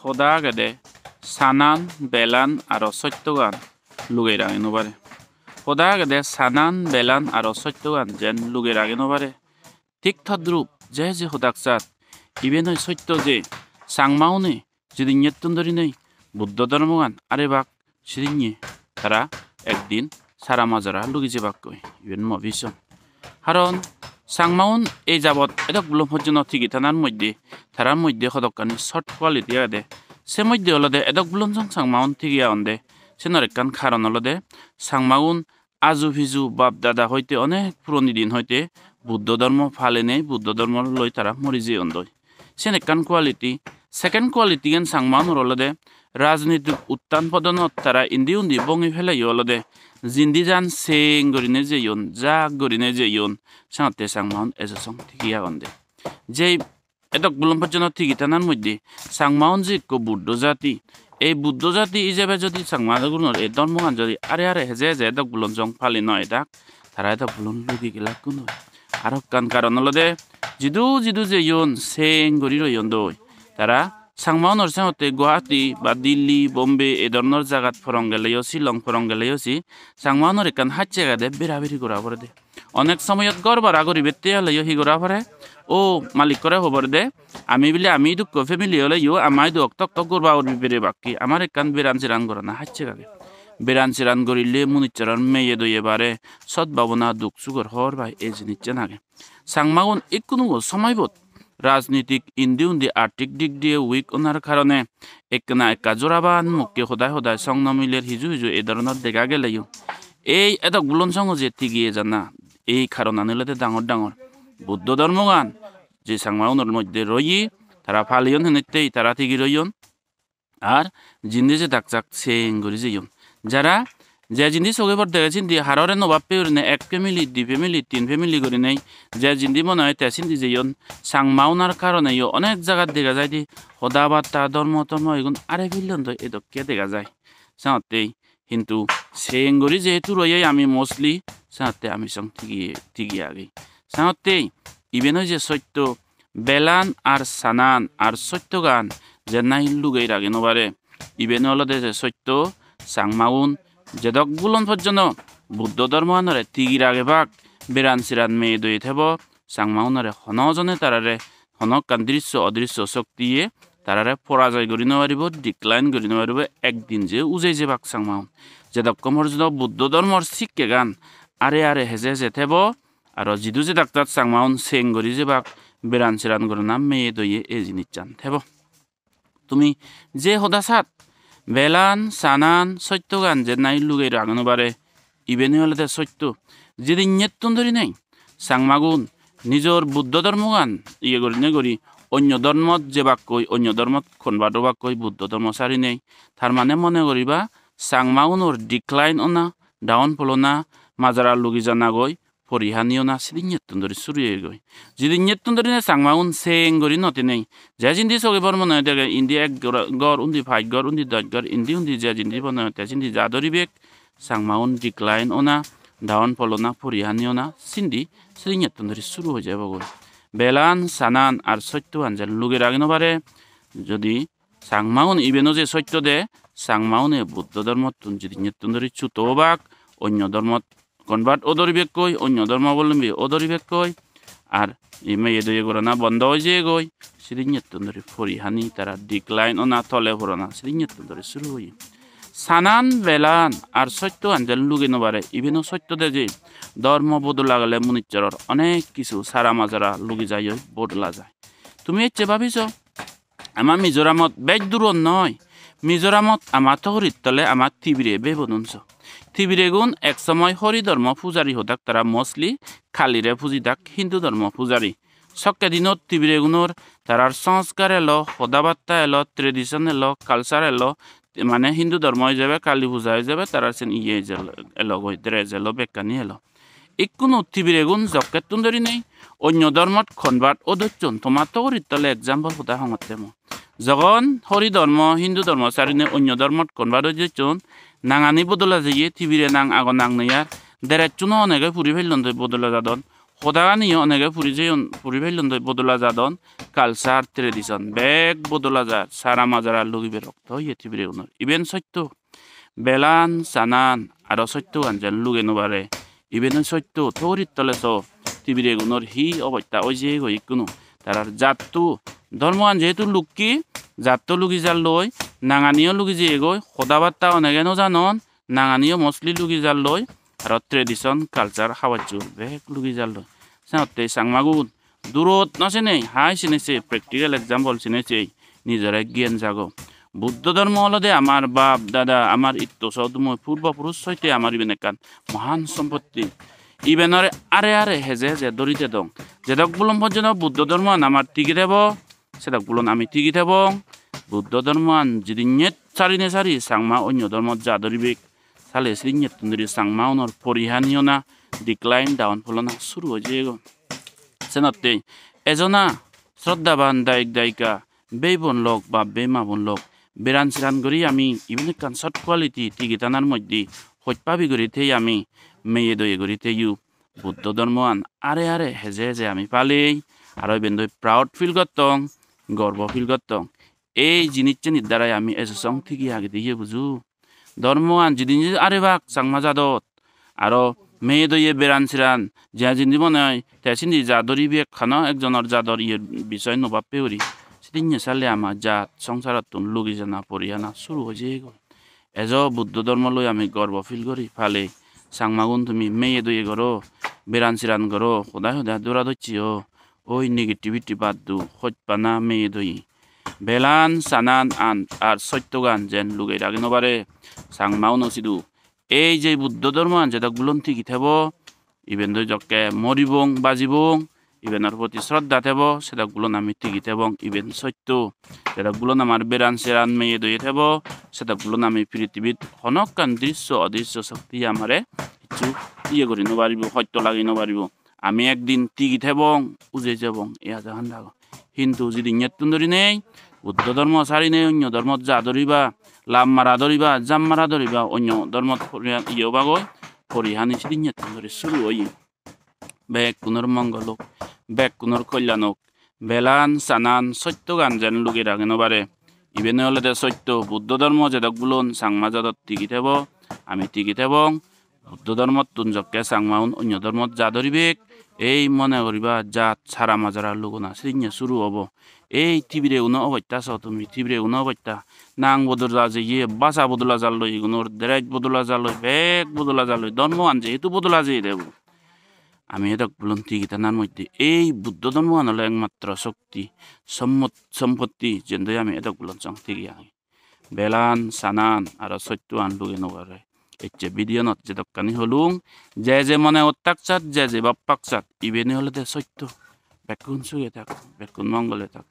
hoda gede sanan belan aro sottogan lugeirage nobare hoda gede sanan belan aro sottogan jen lugeirage nobare ঠিক তদ্রূপ যে হোদাকসাত ইবেনই সত্য যে সাংমাউনে যদি নিয়ত্তন্দরি নেই বুদ্ধ ধর্মগান আরে বাক সিরিঙে তারা একদিন সারা মাজারা লুগিছে বাক্যই ইবেন মভিশন কারণ সাংমাউন এই যাবৎ এদক বুলম হজ্জন ঠিকই থানার মধ্যে তারার মধ্যে হদকানি শর্ট কোয়ালিটি আদে সে মধ্যে হলদে এদক বুলম সাংমাউন ঠিকই আনদে সে নরেকান কারণ হলদে সাংমাউন আজু ভিজু বাপ দাদা হইতে অনেক পুরনি দিন হইতে বুদ্ধ ধর্ম ফালে নেই বুদ্ধ ধর্ম লই তারা মরি যে অন্দই সেন একান কোয়ালিটি সেকেন্ড কোয়ালিটি গেন সাংমানুর হলদে রাজনীতিক উত্থান পদনত তারা ইন্দি উন্দি বঙি ফেলাই হলদে জিন্দি যান সেং গরিনে যে ইয়ন জাগ গরিনে যে ইয়ন সাঁতে সাংমাউন এজসং ঠিকিয়া অন্দে যে এদক বুলম পর্যন্ত ঠিকই থানার মধ্যে সাংমাউন যে বুদ্ধ জাতি এই বুদ্ধ জাতি হিসেবে যদি সাংমাগুনের এই ধর্মগান যদি আরে হেজে হেজে এদক বুলন জং ফালি নয় ডাক তারা এদক বুলন লুগি গেলা কোনো আর কারণ হলদে জিদু যে ইয়ন সেং গরির ইয়ন দই তারা সাংমাউনের সাথে গুয়াহাটি বা দিল্লি বোম্বে এই ধরনের জায়গাত ফরং গেলেও শিলং ফরং গেলেও সাংমাউনের একান হাত জায়গাতে বেড়াবেড়ি করা পরে দে অনেক সময়ত গড় বাড়া করি বেতে হলেও হি করা পরে ও মালিক করে হবর দে আমি বলে আমি দুঃখ ফ্যামিলি হলে ইউ আমায় দুঃখ তক তক করবা ওর বেড়ে বাকি আমার একান বেড়ান চিরান করে না হাত জায়গাকে বেড়ান চিরান করিলে মুনিচরণ মেয়ে দইয়ে বারে সৎ ভাবনা দুঃখ সুগর হর ভাই এই জিনিস নাগে সাংমাউন একটু সময়বোধ রাজনীতিক ইন্দি উন্দি আর্থিক দিক দিয়ে উইক ওনার কারণে একনা একা জোরাবান মুখকে সদায় সং নমিলের হিজু এই ধরনের দেখা গেলেও এই এদক বুলন সঙ্গ যে ঠিকিয়ে জানা এই কারণ আনিলে ডাঙর বুদ্ধ ধর্মগান যে সাংমাউনের মধ্যে রই তারা ফালিয়ন হেনেতেই তারা ঠিকই রইয়ন আর জিন্দি যে ডাকচাক সেং গরি যেয়ন যারা যে জিনিস ওগেবার দেখেছেন দিয়ে হাররে নবাব পেয়ে নেই এক ফ্যামিলি দুই ফ্যামিলি তিন ফ্যামিলি করে নেই যে জিন্দি মনে হয় তেসিন দি যেয়ন সাংমাউনার কারণে অনেক জায়গার দেখা যায় দি সদা বার্তা ধর্ম এগুন আরে ফিরলেন তো এদকে দেখা যায় সাঁতেই কিন্তু সেঙ্গরি যেহেতু রয়ে আমি মোস্টলি সাঁতে আমি সং ঠিকই আগে সাঁতেই ইভেন যে সত্য বেলান আর সানান আর সত্য গান যে নাই লুগেই রাগে নবারে ইভেন হলদে যে সত্য সাংমাউন যেদক বুলন পর্যন্ত বুদ্ধ ধর্ম আনরে তিগির আগে ভাগ বেড়ান চিরান মেয়ে দই থেব সাংমাউনরে হনজনে তারারে হনকান দৃশ্য অদৃশ্য শক্তিয়ে তারারে পরাজয় করি নোৱাৰিব ডিক্লাইন করি নোৱাৰিব একদিন যে উজে যে ভাগ সাংমাউন যেদক পর্যন্ত বুদ্ধ ধর্মর শিক্ষে গান আরে হেজে থেব আর জিদু যে ডাক্তার সাংমাউন সেং করি যে ভাগ বেড়ান চিরান করে নাম মেয়ে দইয়ে এই জিনিস চান থেব তুমি যে সদাচাত বেলান সানান সত্য গান যে নাই লুগের আগানো বারে ইবেনে হলে সত্য যদি নেতন ধরি নেই সাংমাগুন নিজের বুদ্ধ ধর্ম গান করি অন্য ধর্মত যে বাক্যই অন্য ধর্মত খনবাদ বাক্যই বুদ্ধ ধর্ম সারি নেই তার মানে মনে করিবা সাংমাগুনোর ডিক্লাইন ওনা ডাউন ফলনা মাজারা লুগি জানা গই পরিহানিও না সেদিন নেতন ধরি শুরুয়ে গই যদি নেতন ধরি নেই সাংমাগুন সেং গরি নতে নেই যে জিন্দি সগে বর মনে হয় ইন্দি এক গড় উন্দি ফাইট গড় উন্দি দশ গড় ইন্দি যে জিন্দি মনে হয় জিন্দি যা ধরিবেক সাংমাগুন ডিক্লাইন ওনা ডাউন ফলনা পরিহানিও না সিন্দি সেদিন নেতন ধরি শুরু হয়ে যাব গই বেলান সানান আর সত্য আনজান লুগের আগে নবারে যদি সাংমাউন ইবেনো যে সত্য দে সাংমাউনে বুদ্ধ ধর্মত যদি নেতন ধরি ছুতো বাক অন্য ধর্মত কনভার্ট ওদরিবেক কই অন্য ধর্মাবলম্বী ওদরিবেক কই আর মেয়ে দয়ে গড়না বন্ধ হয়ে যে গই সেদিন নেতন ধরি পরিহানি তারা ডিক্লাইন ও না তলে ভরনা সেদিন নেতন ধরি শুরু হই সানান বেলান আর সত্য আনজান লুগে নবারে ইবেনো সত্য দে যে ধর্ম বদলা গেলে মুনিচরর অনেক কিছু সারা মাজারা লুগি যাই বদলা যায় তুমি এর চেয়ে ভাবিছ আমার মিজোরামত বেশ দূর নয় মিজোরামত আমার তহরির তলে আমার তিবিরে বেবনুনছ তিবিরে গুণ এক সময় হরি ধর্ম পূজারী হতাক তারা মোস্টলি খালিরে পুজি থাক হিন্দু ধর্ম পূজারী সক্কে দিনত তিবিরে গুণর তারার সংস্কার এলো সদাবার্তা এলো ট্রেডিশন এলো কালচার এলো মানে হিন্দু ধর্ম হয়ে যাবে কালী পূজা হয়ে যাবে তারা সেন ইয়ে এলো গই ড্রেস এলো বেকানি এলো একোনো তিবিরে গুণ জকেত তুন্দরি নেই অন্য ধর্মত খনবাদ ও ধরছন তোমার তো হরির তলে এক্সাম্পল হতা হঙতে যখন হরি ধর্ম হিন্দু ধর্ম সারিনে অন্য ধর্মত খনবাদ হয়ে যাচ্ছন নাঙানি বদলা যাইয়ে তিবিরে নাং আগো নাং নয়ার দেড় চুনো অনেকে ফুরি ফেললেন বদলা যাদন খোদাগানিও অনেকে পুরি ফেলুন বদলা যাদন কালচার ট্রেডিশন বেগ বদলা যার সারা মাজারা লুগিবে রক্ত হইয়ে তিবিরে উনর ইবেন সত্য বেলান সানান আর সত্য গান লুগে নবারে ইবেন সত্য থরিত তলে স তিবিরে গুণর হি অবত্যা ওই যে গই কোনো তারার জাতটো ধর্মান যেহেতু লুকি জাতটো লুগি যার লই নাঙানিও লুগি যে এগোয় খোদাবার্তা অনেকে জানন নাঙানিও মসলি লুগি যার লই আর ট্রেডিশন কালচার খাওয়াচ্ছুর বেগ লুগি যার লই সাথে সাংমাগুন দূরত নছে নেই হাই চিনেছে প্র্যাকটিক্যাল এক্সাম্পল চিনেছে নিজের জ্ঞান জাগো বুদ্ধ ধর্ম হলদে আমার বাপ দাদা আমার ইত্য সদময় পূর্বপুরুষ সৈতে আমার ইবেন একান মহান সম্পত্তি ইবেনরে আরে আরে হেজে হেজে দরিতে দং যেদক বলুন পর্যন্ত বুদ্ধ ধর্ম আমার টিকি দেব সেদক বলুন আমি টিকি দেব বুদ্ধ ধর্ম যদি নেট চারিনে চারি সাংমা অন্য ধর্ম যা দরিবেক সালে শ্রী নেট তুন্দরি সাংমা অনর পরিহানিও না ডিক্লাইন ডাউন ফলনা শুরু হয়ে গো সেনতে এজনা শ্রদ্ধাবান দায়িক দায়িকা বেবন লোক বা বেমাবন লোক বেরান সিরান করি আমি ইভিন কান শর্ট কোয়ালিটি টিকিটানার মধ্যে হইপাবি করিতে আমি মেয়ে দয়ে করিতে ইউ বুদ্ধ ধর্মান আরে আরে হেজে হেজে আমি পালেই আর বেন্দই প্রাউড ফিল করতং গর্ব ফিল করতং এই জিনিসের দ্বারাই আমি এসং থেকে আগে দিয়ে বুঝু ধর্মান যদি আরে বাক চাংমা যাদত আরো মেয়ে দইয়ে বেরান সিরান যা জিন্দি মনে হয় তেসিন জাদরি বিয়ে খানো একজনের জাদর ইয়ের বিষয় নবাব পেউরি সেদিন চালে আমার জাত সংসারত লুগি জানা পরিহানা শুরু হয়ে যায় গো এজ বুদ্ধ ধর্ম লই আমি গর্ব ফিল করি ফালে সাংমাগুন তুমি মেয়ে দইয়ে করো বেরান সিরান করো সদায় সদায় দৌড়া ধরছিও ওই নেগেটিভিটি বাদ দু সত্যপানা মেয়ে দই বেলান সানান আন আর সত্যগান যেন লুগাই রাখি নবারে সাংমাও নছিদু এই যে বুদ্ধ ধর্ম যেটা গুলন ঠিকই থাকব ইভেন জকে মরিবং বাজিবং ইভেনের প্রতি শ্রদ্ধা থাকব সেটা গুলন আমি ঠিকই থাকব ইভেন সত্য সেটা গুলন আমার বেরান সেরান মেয়ে দইয়ে থাকব সেটা গুলন আমি পৃথিবীত হনকান দৃশ্য অদৃশ্য শক্তি আমারে কিছু ইয়ে করি নবারিব সত্য লাগি নবারিব আমি একদিন ঠিকই থাকব উজে যাব ইয়া জাহান থাক কিন্তু যদি নেতুন ধরি নেই বুদ্ধ ধর্ম সারি নেই অন্য ধর্ম যা ধরিবা লাভ মারা ধরিবা জাম মারা ধরিবা অন্য ধর্ম ইয়ে বাগৈ পরিহানি সিদিন ধরে শুরু হই বেগ কুনর মঙ্গলক বেগ কুনর কল্যাণক বেলান সানান সত্য গান যেন লুকে রাখে নবারে ইবেনে হলে সত্য বুদ্ধ ধর্ম যেদক বুলন সাংমা যাদত টিকি থাকব আমি টিকি থাকব বুদ্ধ ধর্মত তুঞ্জককে সাংমাউন অন্য ধর্মত যা ধরিবেক এই মনে করিবা জাত সারা মাজারা লুগনা সিদিন শুরু হব এই টিভিরে উনো অবত্যা চাও তুমি টিভিরে উনো অবত্যা নাং বদলা যে ইয়ে বাসা বদলা জাল লই গুনোর দেরাইত বদলা জাল লই বেগ বদলা জাল লই ধর্ম আনছে এতু বদলা যে দেব আমি এদক বলুন টিকিটানার মধ্যে এই বুদ্ধ ধর্ম আনলে একমাত্র শক্তি সম্পত্তি যেন আমি এদক বলুন চাং ঠিকই আনি বেলান সানান আর সত্য আনলুগে নবারে এচ্ছে ভিডিও নত যে দক্কানি হলুং যে মনে অত্যাক চাত যে বাপ্পাক চাত ইবেনে হলে সত্য বেকুন সুগে থাক বেকুন মঙ্গলে থাক